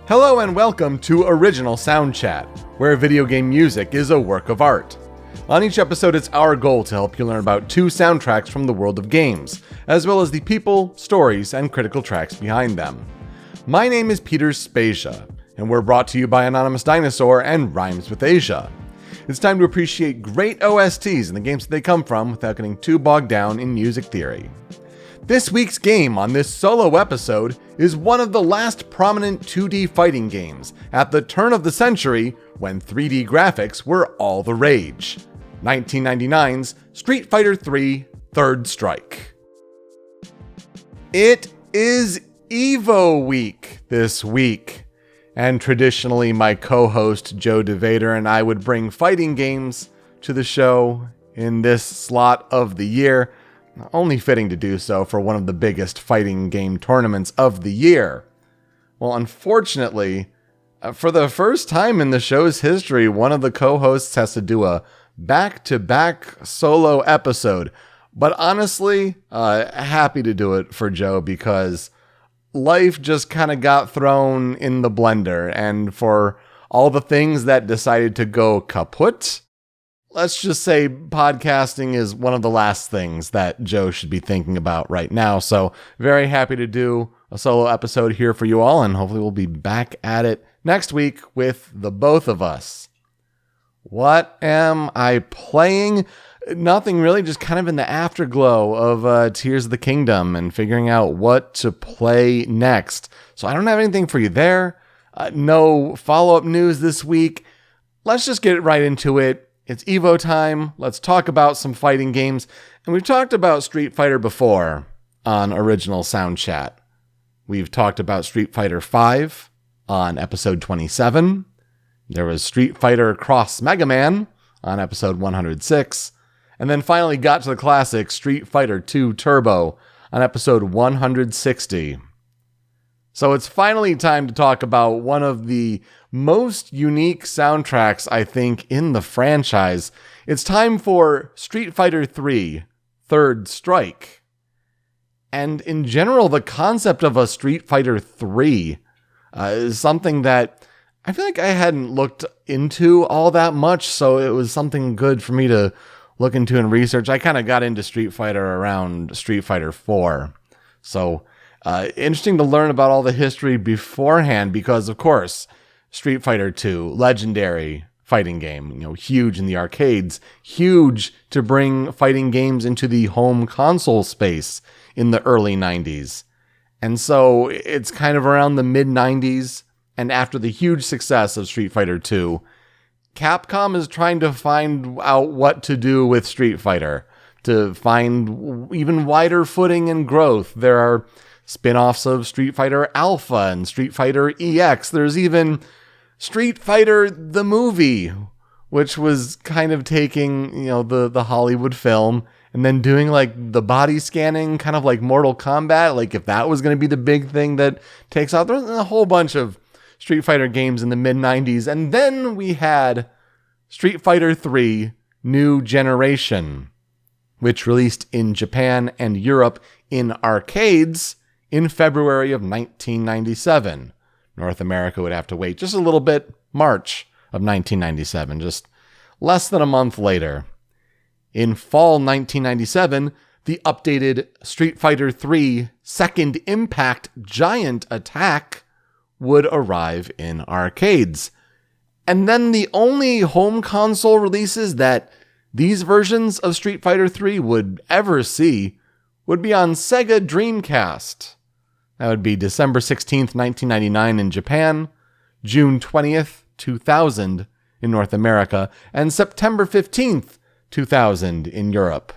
Hello and welcome to Original Soundchat, where video game music is a work of art. On each episode, it's our goal to help you learn about 2 soundtracks from the world of games, as well as the people, stories, and critical tracks behind them. My name is Peter Spezia, and we're brought to you by Anonymous Dinosaur and Rhymes with Asia. It's time to appreciate great OSTs and the games that they come from without getting too bogged down in music theory. This week's game on this solo episode is one of the last prominent 2D fighting games at the turn of the century when 3D graphics were all the rage. 1999's Street Fighter III Third Strike. It is Evo week this week, and traditionally my co-host Joe DeVader and I would bring fighting games to the show in this slot of the year. Only fitting to do so for one of the biggest fighting game tournaments of the year. Well, unfortunately, for the first time in the show's history, one of the co-hosts has to do a back-to-back solo episode. But honestly, happy to do it for Joe because life just kind of got thrown in the blender. And for all the things that decided to go kaput, let's just say podcasting is one of the last things that Joe should be thinking about right now. So very happy to do a solo episode here for you all, and hopefully we'll be back at it next week with the both of us. What am I playing? Nothing really, just kind of in the afterglow of Tears of the Kingdom and figuring out what to play next. So I don't have anything for you there. No follow-up news this week. Let's just get right into it. It's Evo time. Let's talk about some fighting games. And we've talked about Street Fighter before on Original Soundchat. We've talked about Street Fighter V on episode 27. There was Street Fighter Cross Mega Man on episode 106. And then finally got to the classic Street Fighter II Turbo on episode 160. So it's finally time to talk about one of the most unique soundtracks, I think, in the franchise. It's time for Street Fighter III Third Strike. And in general, the concept of a Street Fighter III is something that I feel like I hadn't looked into all that much, so it was something good for me to look into and research. I kind of got into Street Fighter around Street Fighter IV. So interesting to learn about all the history beforehand because, of course, Street Fighter II, legendary fighting game, huge in the arcades, huge to bring fighting games into the home console space in the early 90s. And so it's kind of around the mid-90s, and after the huge success of Street Fighter II, Capcom is trying to find out what to do with Street Fighter, to find even wider footing and growth. There are spin-offs of Street Fighter Alpha and Street Fighter EX. There's even Street Fighter the movie, which was kind of taking, the Hollywood film and then doing like the body scanning, kind of like Mortal Kombat, like if that was going to be the big thing that takes off. There's a whole bunch of Street Fighter games in the mid-90s. And then we had Street Fighter III New Generation, which released in Japan and Europe in arcades in February of 1997. North America would have to wait just a little bit, March of 1997, just less than a month later. In fall 1997, the updated Street Fighter III Second Impact Giant Attack would arrive in arcades. And then the only home console releases that these versions of Street Fighter III would ever see would be on Sega Dreamcast. That would be December 16th, 1999 in Japan, June 20th, 2000 in North America, and September 15th, 2000 in Europe.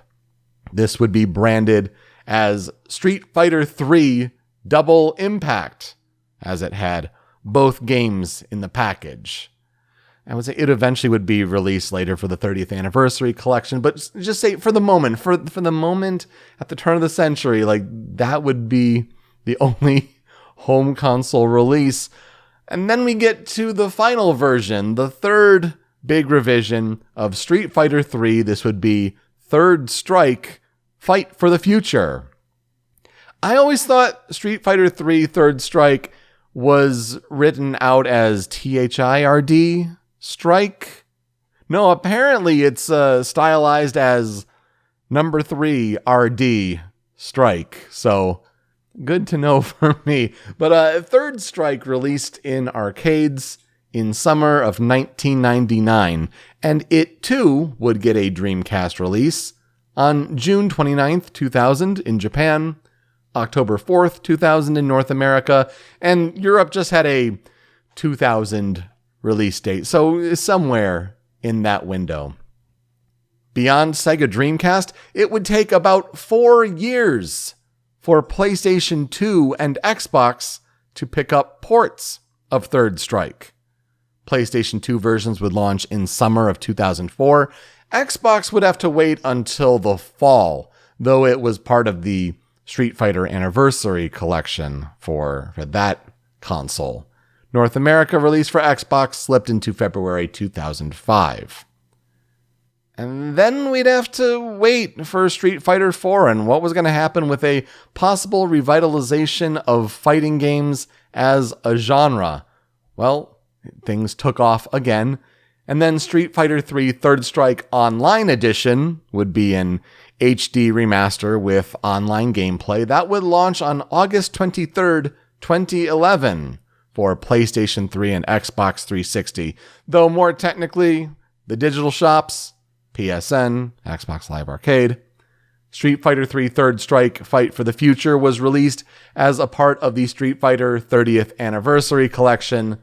This would be branded as Street Fighter III Double Impact, as it had both games in the package. I would say it eventually would be released later for the 30th anniversary collection, but just say for the moment, for the moment at the turn of the century, like that would be the only home console release. And then we get to the final version, the third big revision of Street Fighter III. This would be Third Strike, Fight for the Future. I always thought Street Fighter III Third Strike was written out as THIRD strike. No, apparently it's stylized as number 3 RD strike. So good to know for me. But Third Strike released in arcades in summer of 1999, and it too would get a Dreamcast release on June 29th, 2000 in Japan, October 4th, 2000 in North America, and Europe just had a 2000 release date, so somewhere in that window. Beyond Sega Dreamcast, it would take about 4 years for PlayStation 2 and Xbox to pick up ports of Third Strike. PlayStation 2 versions would launch in summer of 2004. Xbox would have to wait until the fall, though it was part of the Street Fighter Anniversary collection for that console. North America release for Xbox slipped into February 2005. And then we'd have to wait for Street Fighter 4 and what was going to happen with a possible revitalization of fighting games as a genre. Well, things took off again, and then Street Fighter 3 Third Strike Online Edition would be an HD remaster with online gameplay that would launch on August 23rd, 2011 for PlayStation 3 and Xbox 360, though more technically, the digital shops, PSN, Xbox Live Arcade. Street Fighter 3 Third Strike Fight for the Future was released as a part of the Street Fighter 30th Anniversary Collection.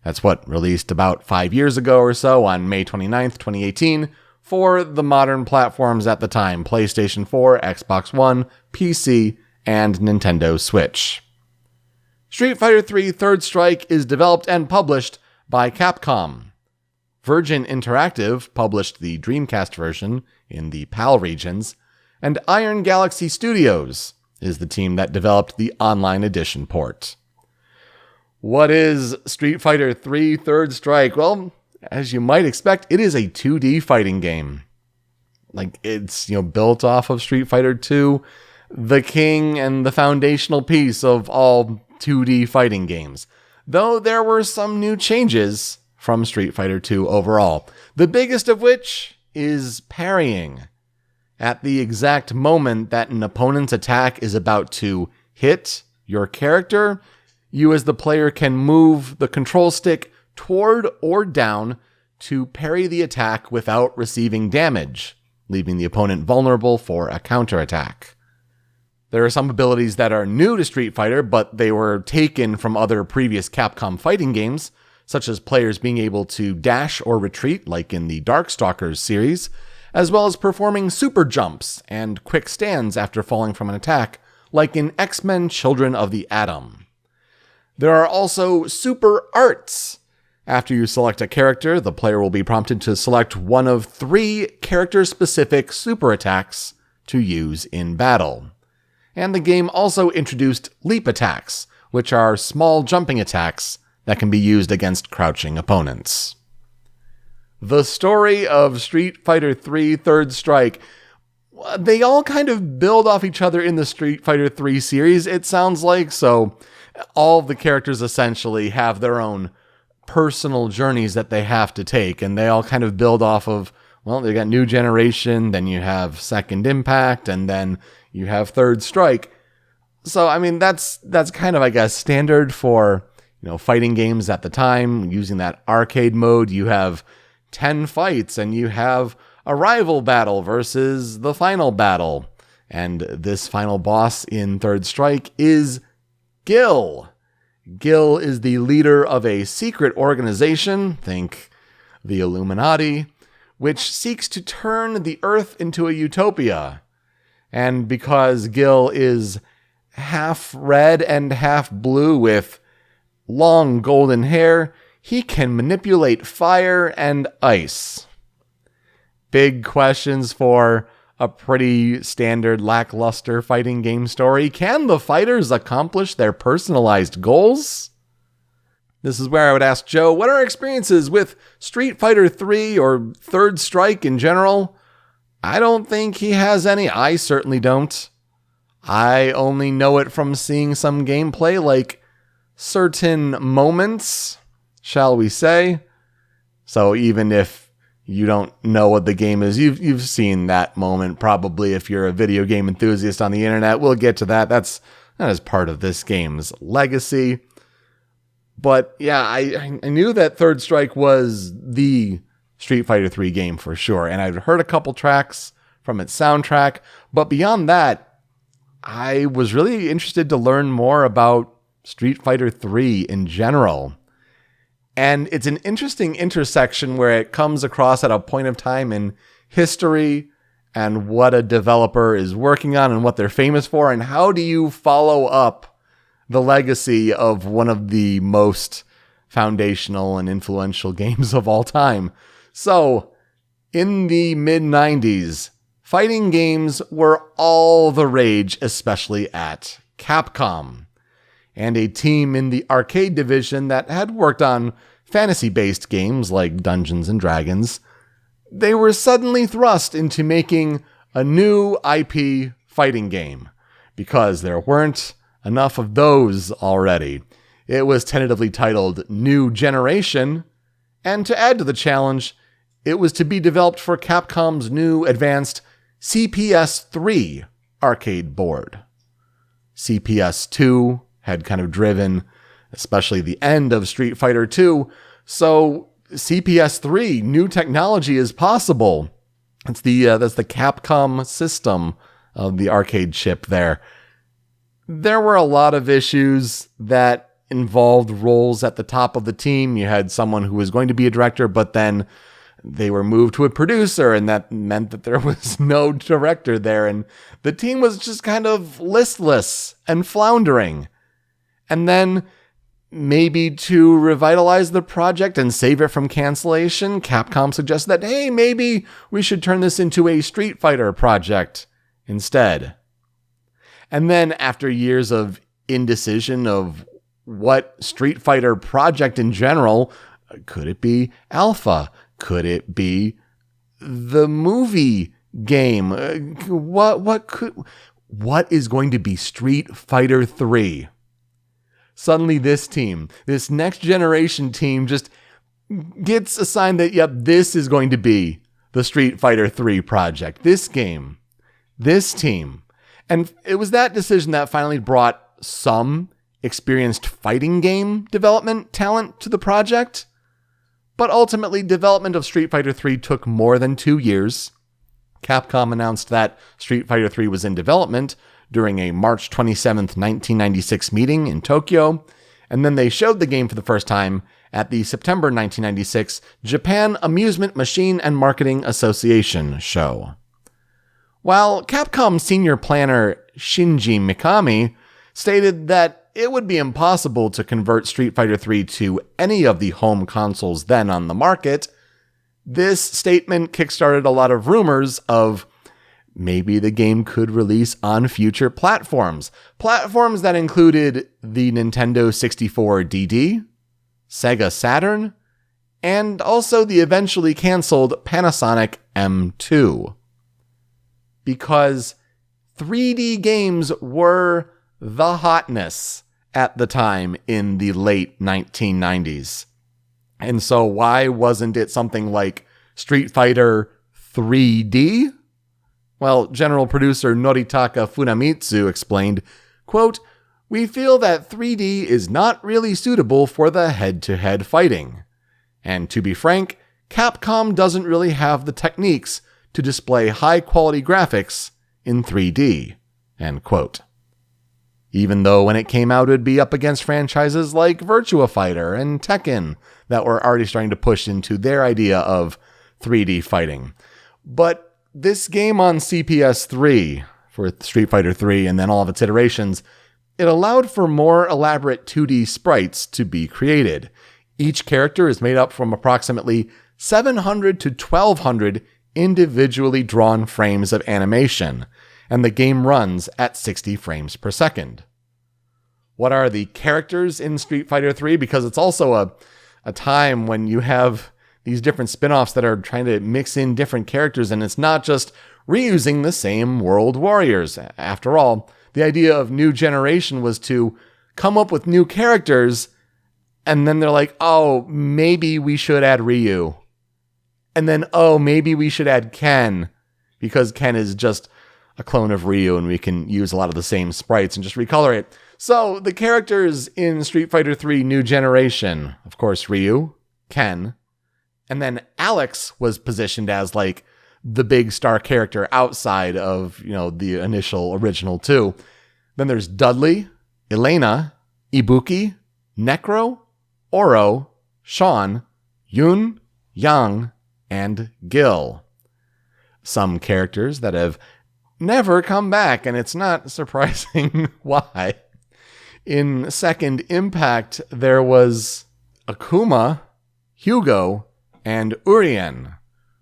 That's what released about 5 years ago or so on May 29th, 2018 for the modern platforms at the time, PlayStation 4, Xbox One, PC, and Nintendo Switch. Street Fighter 3 Third Strike is developed and published by Capcom. Virgin Interactive published the Dreamcast version in the PAL regions, and Iron Galaxy Studios is the team that developed the online edition port. What is Street Fighter 3 Third Strike? Well, as you might expect, it is a 2D fighting game. It's, built off of Street Fighter 2, the king and the foundational piece of all 2D fighting games. Though there were some new changes from Street Fighter 2 overall, the biggest of which is parrying. At the exact moment that an opponent's attack is about to hit your character, you as the player can move the control stick toward or down to parry the attack without receiving damage, leaving the opponent vulnerable for a counterattack. There are some abilities that are new to Street Fighter, but they were taken from other previous Capcom fighting games, such as players being able to dash or retreat, like in the Darkstalkers series, as well as performing super jumps and quick stands after falling from an attack, like in X-Men Children of the Atom. There are also super arts. After you select a character, the player will be prompted to select one of 3 character-specific super attacks to use in battle. And the game also introduced leap attacks, which are small jumping attacks that can be used against crouching opponents. The story of Street Fighter 3 Third Strike, they all kind of build off each other in the Street Fighter 3 series, it sounds like, so all of the characters essentially have their own personal journeys that they have to take, and they all kind of build off of, they got New Generation, then you have Second Impact, and then you have Third Strike. So, that's kind of, I guess, standard for, fighting games at the time. Using that arcade mode, you have 10 fights, and you have a rival battle versus the final battle. And this final boss in Third Strike is Gil. Gil is the leader of a secret organization, think the Illuminati, which seeks to turn the Earth into a utopia. And because Gil is half red and half blue with long golden hair, he can manipulate fire and ice. Big questions for a pretty standard lackluster fighting game story. Can the fighters accomplish their personalized goals? This is where I would ask Joe, what are our experiences with Street Fighter 3 or Third Strike in general? I don't think he has any. I certainly don't. I only know it from seeing some gameplay like certain moments, shall we say. So even if you don't know what the game is, you've seen that moment probably if you're a video game enthusiast on the internet. We'll get to that. That is part of this game's legacy. But yeah, I knew that Third Strike was the Street Fighter 3 game for sure, and I'd heard a couple tracks from its soundtrack, but beyond that, I was really interested to learn more about Street Fighter 3 in general. And it's an interesting intersection where it comes across at a point of time in history and what a developer is working on and what they're famous for, and how do you follow up the legacy of one of the most foundational and influential games of all time. So, in the mid-90s, fighting games were all the rage, especially at Capcom. And a team in the arcade division that had worked on fantasy-based games like Dungeons & Dragons, they were suddenly thrust into making a new IP fighting game, because there weren't enough of those already. It was tentatively titled New Generation, and to add to the challenge, it was to be developed for Capcom's new advanced CPS-3 arcade board. CPS-2 had kind of driven, especially the end of Street Fighter 2, so CPS-3, new technology is possible. That's the Capcom system of the arcade chip there. There were a lot of issues that involved roles at the top of the team. You had someone who was going to be a director, but then they were moved to a producer, and that meant that there was no director there, and the team was just kind of listless and floundering. And then, maybe to revitalize the project and save it from cancellation, Capcom suggested that, hey, maybe we should turn this into a Street Fighter project instead. And then after years of indecision of what Street Fighter project in general, could it be Alpha? Could it be the movie game? What is going to be Street Fighter 3? Suddenly this team, this next generation team, just gets assigned that, yep, this is going to be the Street Fighter 3 project. This game, this team. And it was that decision that finally brought some experienced fighting game development talent to the project. But ultimately, development of Street Fighter 3 took more than 2 years. Capcom announced that Street Fighter 3 was in development during a March 27th, 1996 meeting in Tokyo, and then they showed the game for the first time at the September 1996 Japan Amusement Machine and Marketing Association show. While Capcom senior planner Shinji Mikami stated that it would be impossible to convert Street Fighter 3 to any of the home consoles then on the market, this statement kickstarted a lot of rumors of maybe the game could release on future platforms. Platforms that included the Nintendo 64 DD, Sega Saturn, and also the eventually canceled Panasonic M2. Because 3D games were the hotness at the time in the late 1990s. And so why wasn't it something like Street Fighter 3D? Well, general producer Noritaka Funamitsu explained, quote, "We feel that 3D is not really suitable for the head-to-head fighting. And to be frank, Capcom doesn't really have the techniques to display high-quality graphics in 3D." End quote. Even though when it came out, it would be up against franchises like Virtua Fighter and Tekken that were already starting to push into their idea of 3D fighting. But this game on CPS-3, for Street Fighter 3 and then all of its iterations, it allowed for more elaborate 2D sprites to be created. Each character is made up from approximately 700 to 1200 individually drawn frames of animation, and the game runs at 60 frames per second. What are the characters in Street Fighter 3? Because it's also a time when you have these different spin-offs that are trying to mix in different characters, and it's not just reusing the same world warriors. After all, the idea of New Generation was to come up with new characters, and then they're like, oh, maybe we should add Ryu. And then, oh, maybe we should add Ken, because Ken is just a clone of Ryu, and we can use a lot of the same sprites and just recolor it. So the characters in Street Fighter 3 New Generation, of course, Ryu, Ken, and then Alex was positioned as like the big star character outside of, the initial original two. Then there's Dudley, Elena, Ibuki, Necro, Oro, Sean, Yun, Yang, and Gil. Some characters that have never come back, and it's not surprising why. In Second Impact, there was Akuma, Hugo, and Urien.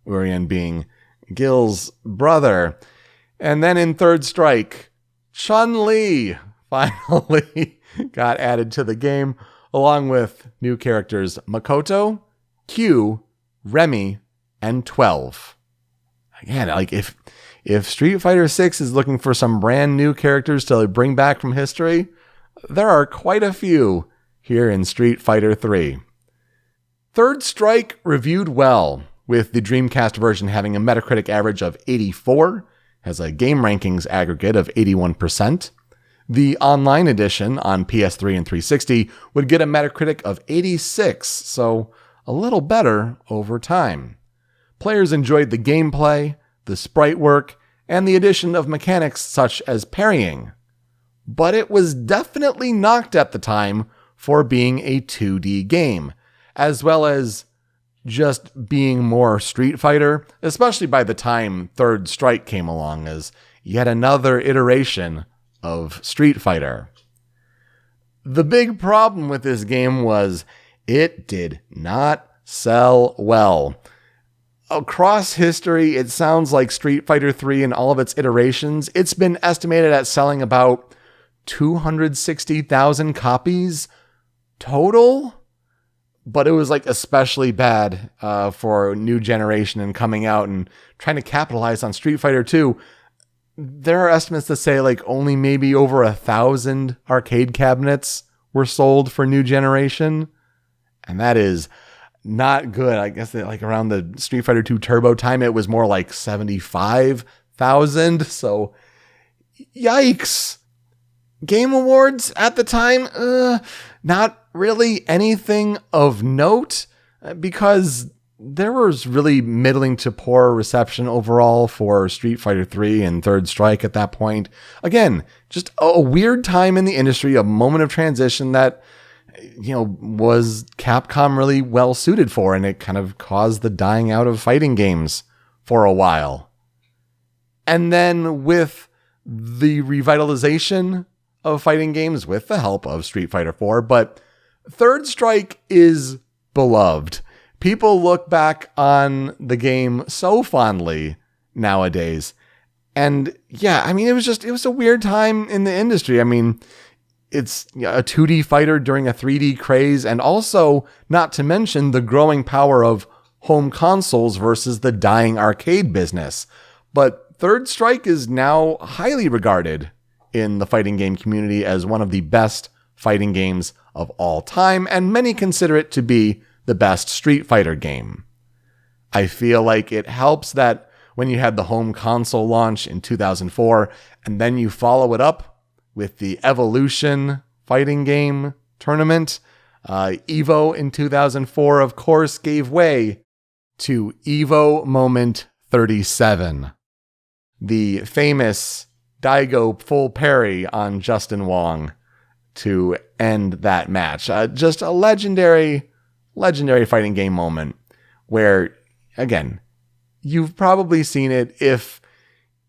Urien being Gil's brother. And then in Third Strike, Chun-Li finally got added to the game, along with new characters Makoto, Q, Remy, and 12. Again, like if Street Fighter 6 is looking for some brand new characters to bring back from history, there are quite a few here in Street Fighter 3. Third Strike reviewed well, with the Dreamcast version having a Metacritic average of 84, has a game rankings aggregate of 81%. The online edition on PS3 and 360 would get a Metacritic of 86, so a little better over time. Players enjoyed the gameplay, the sprite work, and the addition of mechanics such as parrying. But it was definitely knocked at the time for being a 2D game, as well as just being more Street Fighter, especially by the time Third Strike came along as yet another iteration of Street Fighter. The big problem with this game was it did not sell well. Across history, it sounds like Street Fighter 3 and all of its iterations, it's been estimated at selling about 260,000 copies total. But it was like especially bad for New Generation and coming out and trying to capitalize on Street Fighter 2. There are estimates that say like only maybe over 1,000 arcade cabinets were sold for New Generation. And that is not good. I guess that like around the Street Fighter 2 Turbo time, it was more like 75,000. So yikes. Game Awards at the time, not really anything of note, because there was really middling to poor reception overall for Street Fighter 3 and Third Strike at that point. Again, just a weird time in the industry, a moment of transition that, was Capcom really well suited for, and it kind of caused the dying out of fighting games for a while. And then with the revitalization of fighting games with the help of Street Fighter 4, but Third Strike is beloved. People look back on the game so fondly nowadays. And yeah, it was a weird time in the industry. It's a 2D fighter during a 3D craze, and also not to mention the growing power of home consoles versus the dying arcade business. But Third Strike is now highly regarded in the fighting game community as one of the best fighting games of all time, and many consider it to be the best Street Fighter game. I feel like it helps that when you had the home console launch in 2004, and then you follow it up with the Evolution fighting game tournament, Evo in 2004, of course, gave way to Evo Moment 37, the famous Daigo full parry on Justin Wong to end that match. Just a legendary fighting game moment where, again, you've probably seen it if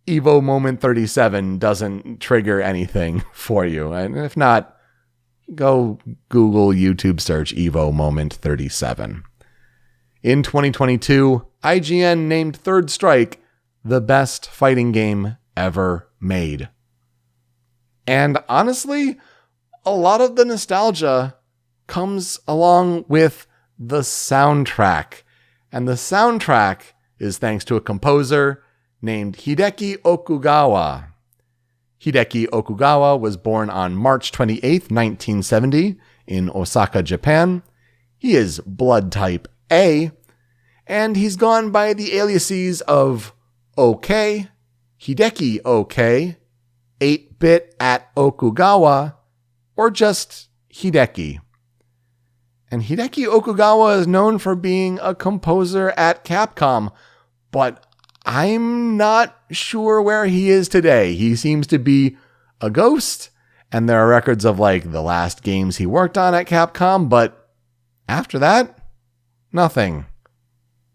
Evo Moment 37 doesn't trigger anything for you. And if not, go Google, YouTube search Evo Moment 37. In 2022, IGN named Third Strike the best fighting game ever made. And honestly, a lot of the nostalgia comes along with the soundtrack. And the soundtrack is thanks to a composer named Hideki Okugawa. Hideki Okugawa was born on March 28, 1970, in Osaka, Japan. He is blood type A, and he's gone by the aliases of OK, Hideki OK, 8-bit at Okugawa, or just Hideki. And Hideki Okugawa is known for being a composer at Capcom, but I'm not sure where he is today. He seems to be a ghost, and there are records of like the last games he worked on at Capcom, but after that, nothing.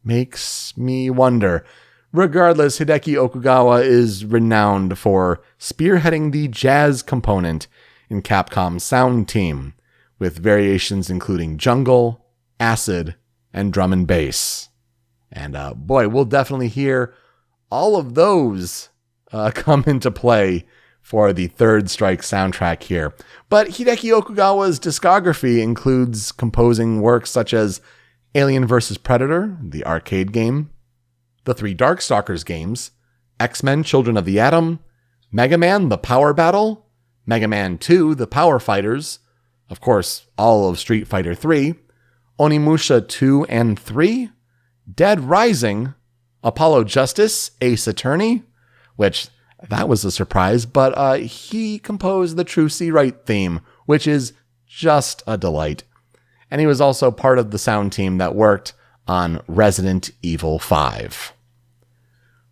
Makes me wonder. Regardless, Hideki Okugawa is renowned for spearheading the jazz component in Capcom's sound team, with variations including jungle, acid, and drum and bass. And boy, we'll definitely hear all of those come into play for the Third Strike soundtrack here. But Hideki Okugawa's discography includes composing works such as Alien vs. Predator, the arcade game, the 3 Darkstalkers games, X-Men Children of the Atom, Mega Man The Power Battle, Mega Man 2 The Power Fighters, of course, all of Street Fighter 3, Onimusha 2 and 3, Dead Rising, Apollo Justice, Ace Attorney, which that was a surprise, but he composed the True C. Right theme, which is just a delight. And he was also part of the sound team that worked on Resident Evil 5.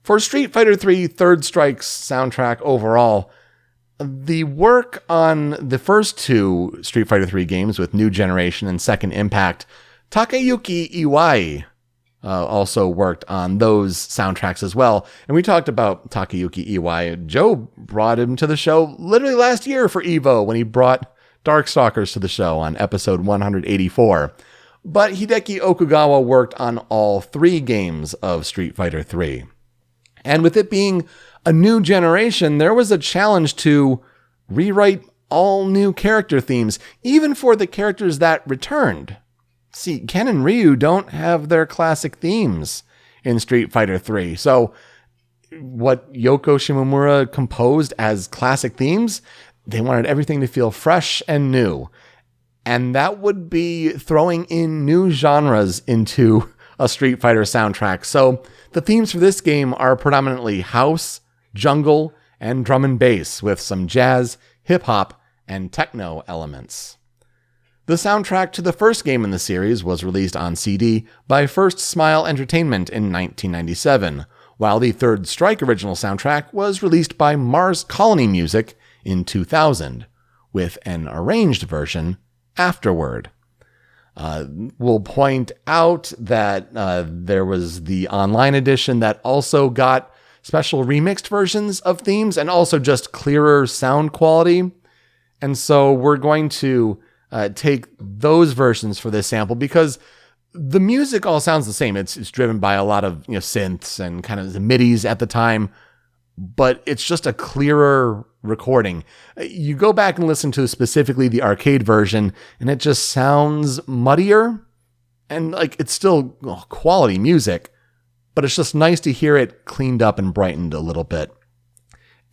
For Street Fighter 3 Third Strike's soundtrack overall, the work on the first 2 Street Fighter 3 games with New Generation and Second Impact, Takayuki Iwai also worked on those soundtracks as well. And we talked about Takayuki Iwai. Joe brought him to the show literally last year for EVO when he brought Darkstalkers to the show on episode 184. But Hideki Okugawa worked on all 3 games of Street Fighter 3. And with it being a new generation, there was a challenge to rewrite all new character themes, even for the characters that returned. See, Ken and Ryu don't have their classic themes in Street Fighter 3. So what Yoko Shimomura composed as classic themes, they wanted everything to feel fresh and new. And that would be throwing in new genres into a Street Fighter soundtrack. So the themes for this game are predominantly house, jungle, and drum and bass, with some jazz, hip-hop, and techno elements. The soundtrack to the first game in the series was released on CD by First Smile Entertainment in 1997, while the Third Strike original soundtrack was released by Mars Colony Music in 2000, with an arranged version afterward. We'll point out that there was the online edition that also got special remixed versions of themes and also just clearer sound quality. And so we're going to take those versions for this sample because the music all sounds the same. It's driven by a lot of synths and kind of the MIDIs at the time, but it's just a clearer recording. You go back and listen to specifically the arcade version, and it just sounds muddier, and like it's still quality music, but it's just nice to hear it cleaned up and brightened a little bit.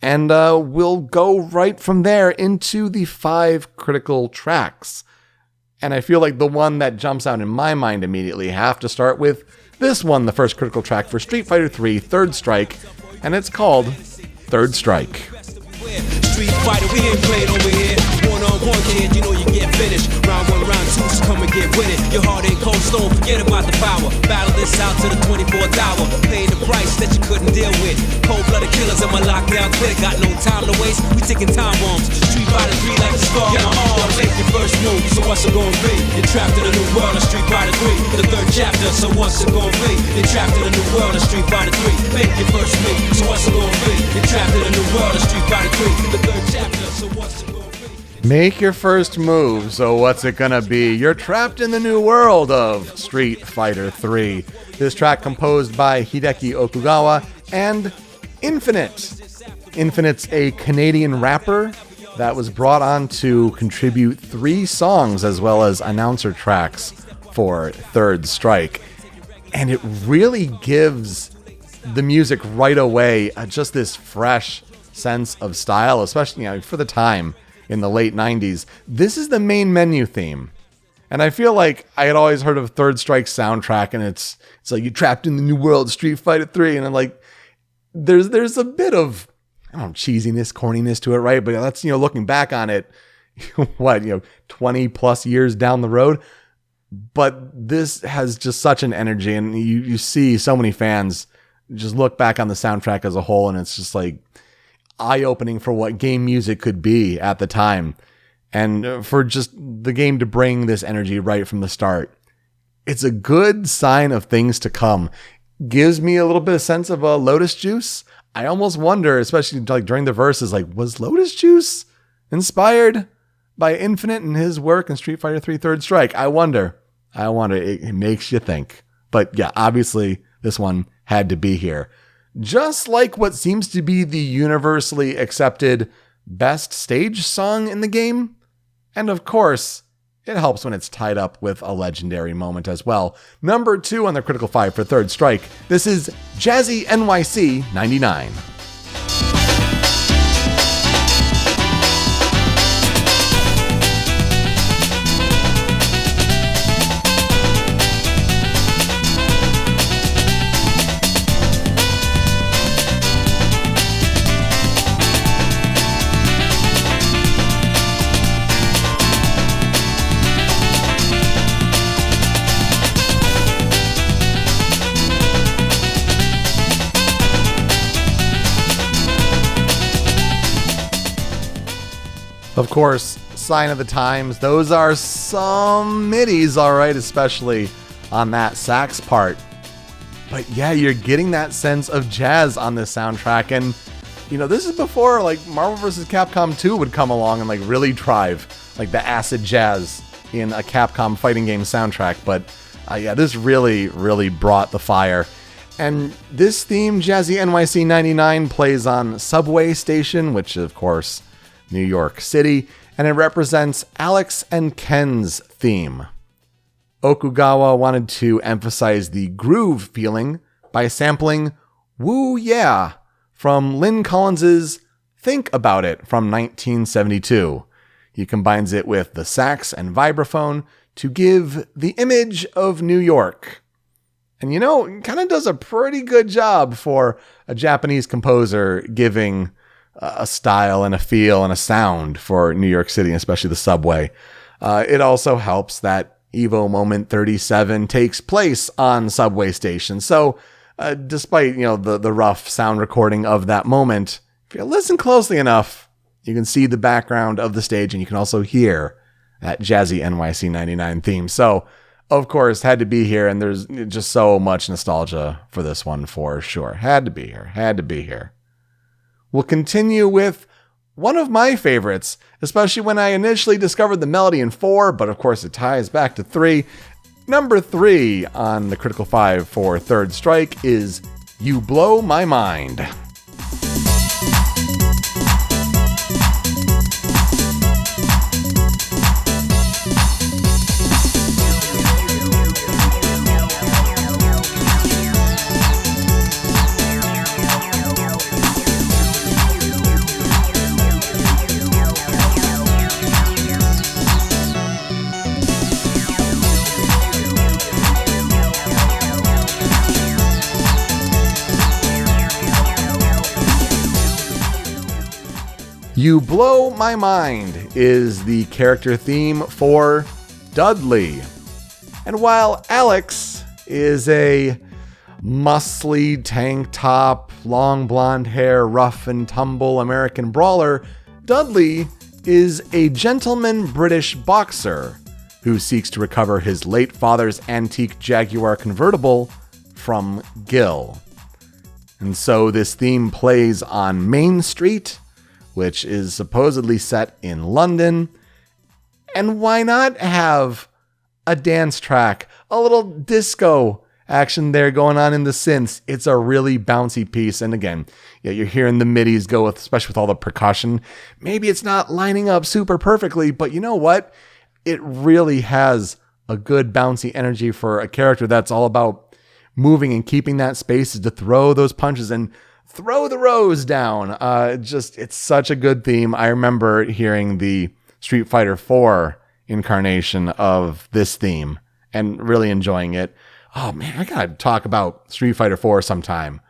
And we'll go right from there into the 5 critical tracks. And I feel like the one that jumps out in my mind immediately have to start with this one, the first critical track for Street Fighter 3 Third Strike, and it's called Third Strike. Street Fighter, we ain't playing over here. One-on-one, kid, you know you get finished. Round 1, round 2, just come and get with it. Your heart ain't cold stone, forget about the power. Battle this out to the 24th hour. Paying the price that you couldn't deal with. Cold-blooded killers in my lockdown clinic. Got no time to waste, we taking time bombs. Street Fighter 3 like the scar. Get my arm, make your first move, so what's it gonna be? You're trapped in a new world of Street Fighter 3. The 3rd chapter, so what's it gonna be? You're trapped in a new world of Street Fighter 3. Make your first move, so what's it gonna be? You're trapped in a new world of Street Fighter 3. The 3rd chapter, so what's it gonna be? Make your first move, so what's it gonna be? You're trapped in the new world of Street Fighter 3. This track composed by Hideki Okugawa and Infinite. Infinite's a Canadian rapper that was brought on to contribute 3 songs as well as announcer tracks for Third Strike. And it really gives the music right away just this fresh, sense of style, especially for the time in the late 90s. This is the main menu theme. And I feel like I had always heard of Third Strike's soundtrack, and it's like you're trapped in the new world, Street Fighter 3, and I'm like, there's a bit of, I don't know, cheesiness, corniness to it, right? But that's, looking back on it, 20 plus years down the road. But this has just such an energy, and you see so many fans just look back on the soundtrack as a whole, and it's just like eye-opening for what game music could be at the time. And for just the game to bring this energy right from the start, it's a good sign of things to come. Gives me a little bit of sense of Lotus Juice. I almost wonder, especially like during the verses, like, was Lotus Juice inspired by Infinite and his work in Street Fighter 3 Third Strike? I wonder. It makes you think. But yeah, obviously this one had to be here. Just like what seems to be the universally accepted best stage song in the game. And of course, it helps when it's tied up with a legendary moment as well. Number 2 on the Critical 5 for Third Strike. This is Jazzy NYC 99. Of course, sign of the times. Those are some middies, all right, especially on that sax part. But yeah, you're getting that sense of jazz on this soundtrack. And, this is before like Marvel vs. Capcom 2 would come along and like really drive like the acid jazz in a Capcom fighting game soundtrack. But yeah, this really, really brought the fire. And this theme, Jazzy NYC 99, plays on Subway Station, which of course, New York City, and it represents Alex and Ken's theme. Okugawa wanted to emphasize the groove feeling by sampling Woo Yeah from Lynn Collins's Think About It from 1972. He combines it with the sax and vibraphone to give the image of New York. And kind of does a pretty good job for a Japanese composer giving a style and a feel and a sound for New York City, especially the subway. It also helps that Evo Moment 37 takes place on Subway Station. So despite, the rough sound recording of that moment, if you listen closely enough, you can see the background of the stage, and you can also hear that Jazzy NYC 99 theme. So, of course, had to be here, and there's just so much nostalgia for this one for sure. Had to be here. We'll continue with one of my favorites, especially when I initially discovered the melody in 4, but of course it ties back to 3. Number 3 on the Critical 5 for Third Strike is You Blow My Mind. You Blow My Mind is the character theme for Dudley. And while Alex is a muscly tank top, long blonde hair, rough and tumble American brawler, Dudley is a gentleman British boxer who seeks to recover his late father's antique Jaguar convertible from Gil. And so this theme plays on Main Street, which is supposedly set in London. And why not have a dance track, a little disco action there going on in the synths? It's a really bouncy piece. And again, you're hearing the midis go with, especially with all the percussion. Maybe it's not lining up super perfectly, but you know what? It really has a good bouncy energy for a character that's all about moving and keeping that space to throw those punches and throw the rose down. It's such a good theme. I remember hearing the Street Fighter IV incarnation of this theme and really enjoying it. Oh man, I gotta talk about Street Fighter IV sometime.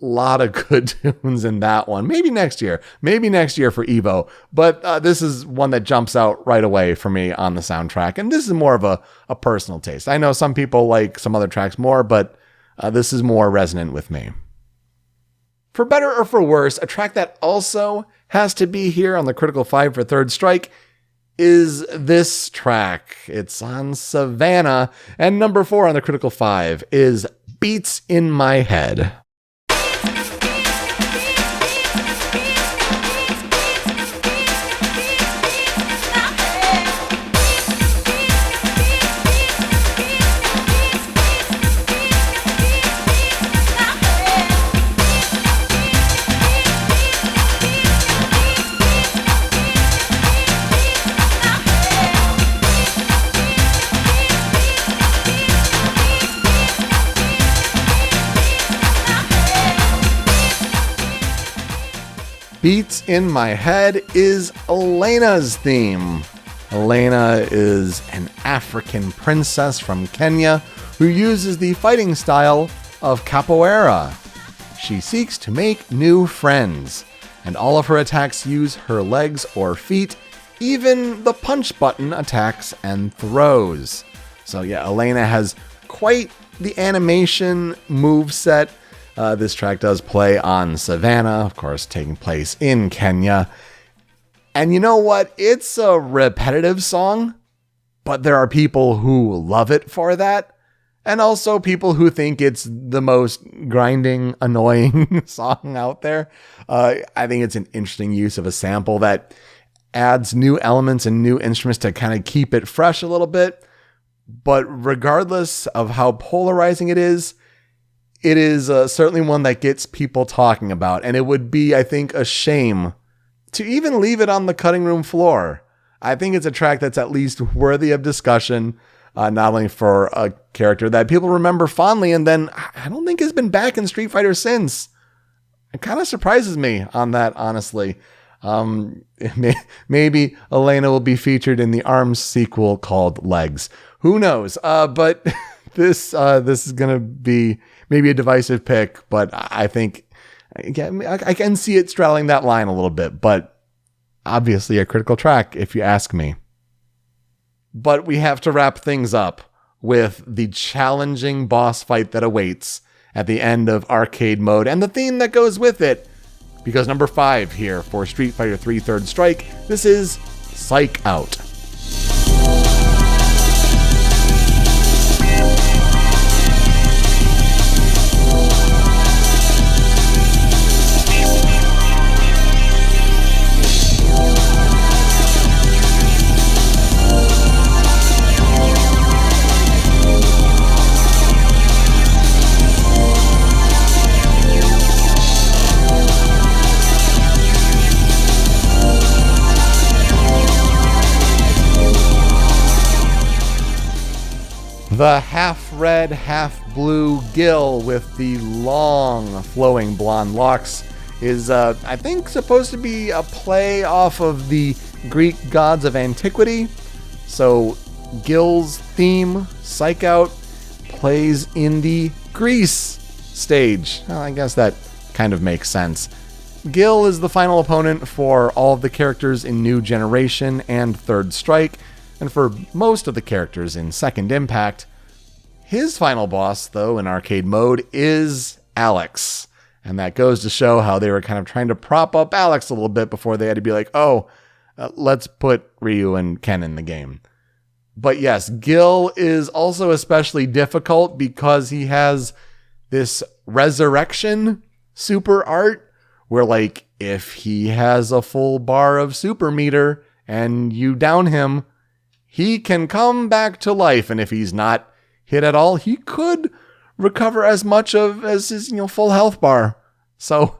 A lot of good tunes in that one. Maybe next year for Evo. But this is one that jumps out right away for me on the soundtrack. And this is more of a personal taste. I know some people like some other tracks more, but this is more resonant with me. For better or for worse, a track that also has to be here on the Critical 5 for Third Strike is this track. It's on Savannah. And number 4 on the Critical 5 is Beats in My Head. Beats in My Head is Elena's theme. Elena is an African princess from Kenya who uses the fighting style of capoeira. She seeks to make new friends, and all of her attacks use her legs or feet, even the punch button attacks and throws. So yeah, Elena has quite the animation moveset. This track does play on Savannah, of course, taking place in Kenya. And you know what? It's a repetitive song, but there are people who love it for that. And also people who think it's the most grinding, annoying song out there. I think it's an interesting use of a sample that adds new elements and new instruments to kind of keep it fresh a little bit. But regardless of how polarizing it is certainly one that gets people talking about. And it would be, I think, a shame to even leave it on the cutting room floor. I think it's a track that's at least worthy of discussion, not only for a character that people remember fondly, and then I don't think has been back in Street Fighter since. It kind of surprises me on that, honestly. Maybe Elena will be featured in the ARMS sequel called Legs. Who knows? But this is going to be maybe a divisive pick, but I think I can see it straddling that line a little bit, but obviously a critical track if you ask me. But we have to wrap things up with the challenging boss fight that awaits at the end of arcade mode and the theme that goes with it. Because number 5 here for Street Fighter 3 Third Strike, this is Psych Out. The half-red, half-blue Gil with the long, flowing blonde locks is, I think, supposed to be a play off of the Greek gods of antiquity. So Gil's theme, Psych Out, plays in the Greece stage. Well, I guess that kind of makes sense. Gil is the final opponent for all of the characters in New Generation and Third Strike, and for most of the characters in Second Impact. His final boss, though, in arcade mode, is Alex. And that goes to show how they were kind of trying to prop up Alex a little bit before they had to be like, let's put Ryu and Ken in the game. But yes, Gil is also especially difficult because he has this resurrection super art where, like, if he has a full bar of super meter and you down him, he can come back to life. And if he's not hit at all, he could recover as much as his full health bar. So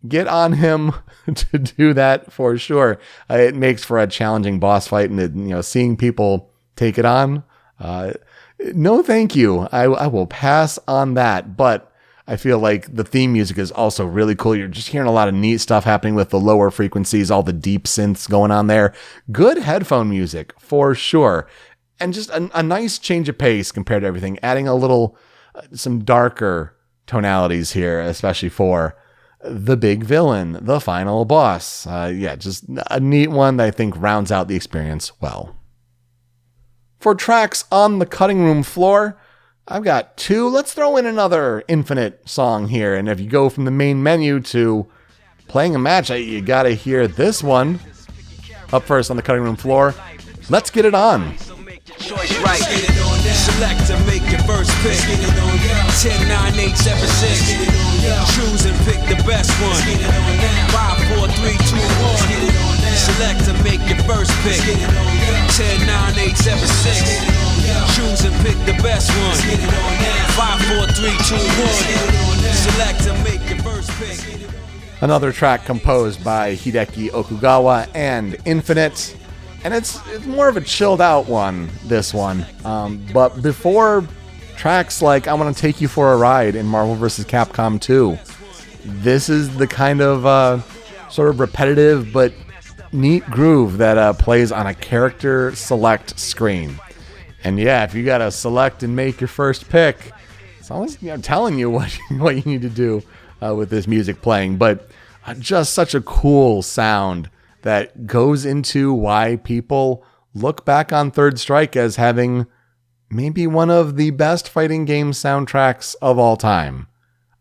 get on him to do that for sure. It makes for a challenging boss fight, and seeing people take it on. No, thank you. I will pass on that. But I feel like the theme music is also really cool. You're just hearing a lot of neat stuff happening with the lower frequencies, all the deep synths going on there. Good headphone music for sure. And just a nice change of pace compared to everything, adding a little, some darker tonalities here, especially for the big villain, the final boss. Just a neat one that I think rounds out the experience well. For tracks on the cutting room floor, I've got two. Let's throw in another Infinite song here. And if you go from the main menu to playing a match, you got to hear this one. Up first on the cutting room floor, Let's Get It On. Choice right. Select to make your first pick. 10, 9, 8, 7, 6. Choose and pick the best one. 5, 4, 3, 2, 1. Select to make your first pick. 10, 9, 8, 7, 6. Choose and pick the best one. 5, 4, 3, 2, 1. Select to make your first pick. Another track composed by Hideki Okugawa and Infinite. And it's more of a chilled out one, this one. But before tracks like I Want to Take You for a Ride in Marvel vs. Capcom 2, this is the kind of sort of repetitive but neat groove that plays on a character select screen. And yeah, if you got to select and make your first pick, it's always telling you what you need to do with this music playing. But just such a cool sound that goes into why people look back on Third Strike as having maybe one of the best fighting game soundtracks of all time.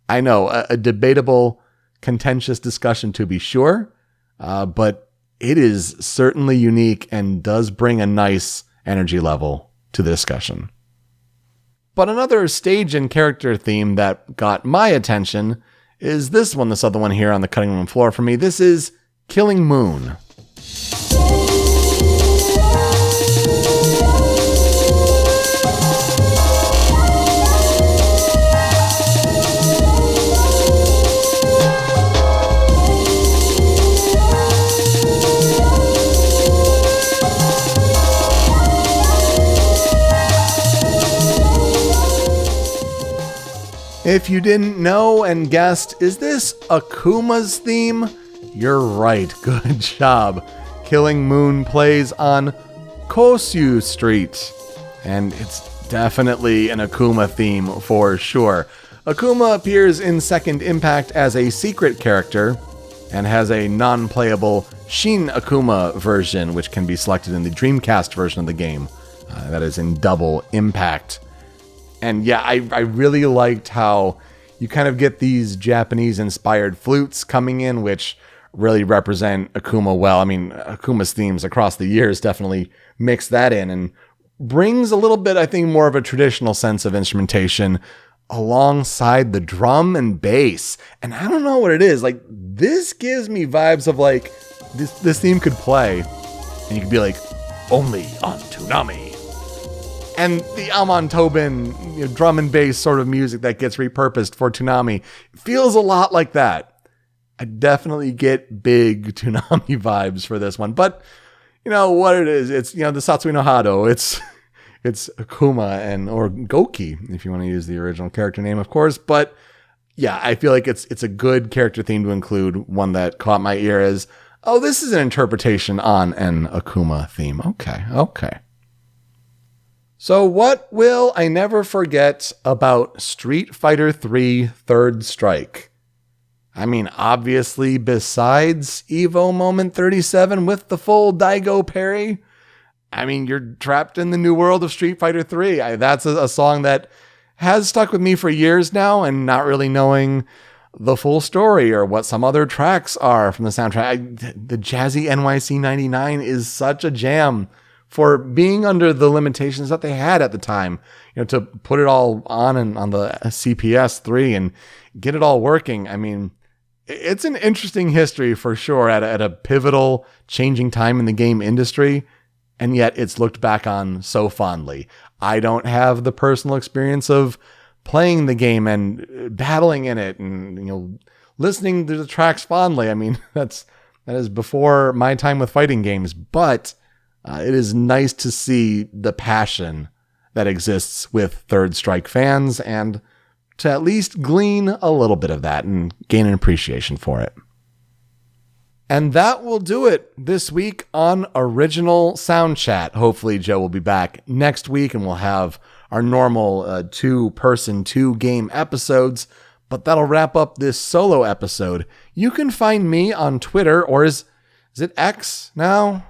I know, a debatable, contentious discussion to be sure, but it is certainly unique and does bring a nice energy level to the discussion. But another stage and character theme that got my attention is this one, this other one here on the cutting room floor for me. This is Killing Moon. If you didn't know and guessed, is this Akuma's theme? You're right, good job. Killing Moon plays on Kosyu Street, and it's definitely an Akuma theme for sure. Akuma appears in Second Impact as a secret character, and has a non-playable Shin Akuma version, which can be selected in the Dreamcast version of the game. That is in Double Impact. And yeah, I really liked how you kind of get these Japanese-inspired flutes coming in, which really represent Akuma well. I mean, Akuma's themes across the years definitely mix that in and brings a little bit, I think, more of a traditional sense of instrumentation alongside the drum and bass. And I don't know what it is. Like, this gives me vibes of like, this theme could play and you could be like, only on Toonami. And the Amon Tobin drum and bass sort of music that gets repurposed for Toonami feels a lot like that. I definitely get big Toonami vibes for this one. But, you know, what it is, it's, the Satsui no Hado, it's Akuma or Goki, if you want to use the original character name, of course. But yeah, I feel like it's a good character theme to include. One that caught my ear as, oh, this is an interpretation on an Akuma theme. Okay. So what will I never forget about Street Fighter III Third Strike? I mean, obviously, besides Evo Moment 37 with the full Daigo parry, I mean, you're trapped in the new world of Street Fighter III. That's a song that has stuck with me for years now, and not really knowing the full story or what some other tracks are from the soundtrack. The jazzy NYC 99 is such a jam for being under the limitations that they had at the time, to put it all on the CPS 3 and get it all working. I mean, it's an interesting history for sure at a pivotal changing time in the game industry. And yet it's looked back on so fondly. I don't have the personal experience of playing the game and battling in it and, listening to the tracks fondly. I mean, that is before my time with fighting games, but it is nice to see the passion that exists with Third Strike fans and to at least glean a little bit of that and gain an appreciation for it. And that will do it this week on Original Soundchat. Hopefully Joe will be back next week and we'll have our normal 2-person, 2-game episodes. But that'll wrap up this solo episode. You can find me on Twitter, or is it X now?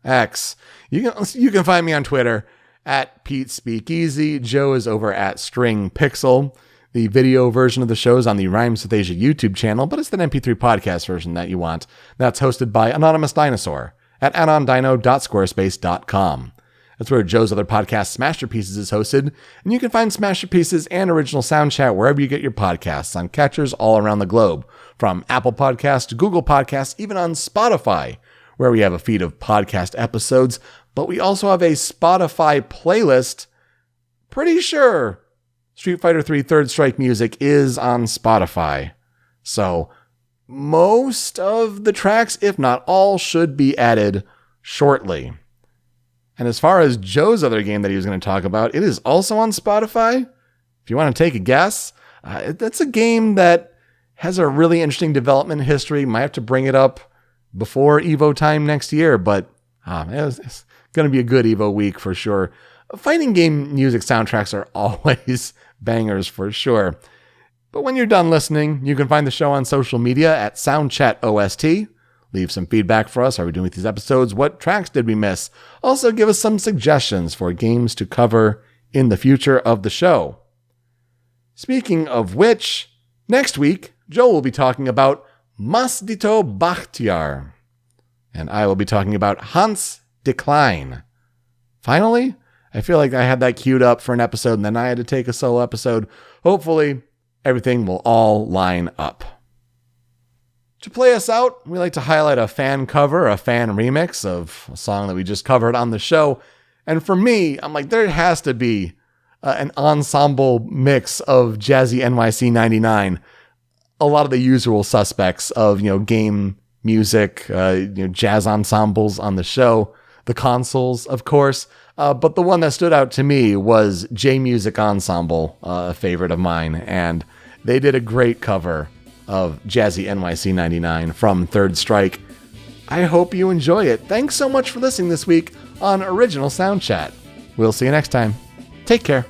X. You can find me on Twitter at Pete Speakeasy. Joe is over at String Pixel. The video version of the show is on the Rhymes with Asia YouTube channel, but it's the MP3 podcast version that you want. That's hosted by Anonymous Dinosaur at anondino.squarespace.com. That's where Joe's other podcast, Smasherpieces, is hosted, and you can find Smasherpieces and Original Soundchat wherever you get your podcasts on catchers all around the globe, from Apple Podcasts to Google Podcasts, even on Spotify, where we have a feed of podcast episodes, but we also have a Spotify playlist. Pretty sure Street Fighter 3 Third Strike music is on Spotify. So most of the tracks, if not all, should be added shortly. And as far as Joe's other game that he was going to talk about, it is also on Spotify. If you want to take a guess, that's a game that has a really interesting development history. Might have to bring it up before Evo time next year, but it's going to be a good Evo week for sure. Fighting game music soundtracks are always bangers for sure. But when you're done listening, you can find the show on social media at Soundchat OST. Leave some feedback for us. How are we doing with these episodes? What tracks did we miss? Also, give us some suggestions for games to cover in the future of the show. Speaking of which, next week, Joe will be talking about Masdito Bakhtiar. And I will be talking about Hans Decline. Finally, I feel like I had that queued up for an episode and then I had to take a solo episode. Hopefully, everything will all line up. To play us out, we like to highlight a fan cover, a fan remix of a song that we just covered on the show. And for me, I'm like, there has to be an ensemble mix of Jazzy NYC 99. A lot of the usual suspects of, game music, jazz ensembles on the show, the consoles, of course. But the one that stood out to me was J Music Ensemble, a favorite of mine. And they did a great cover of Jazzy NYC 99 from Third Strike. I hope you enjoy it. Thanks so much for listening this week on Original Soundchat. We'll see you next time. Take care.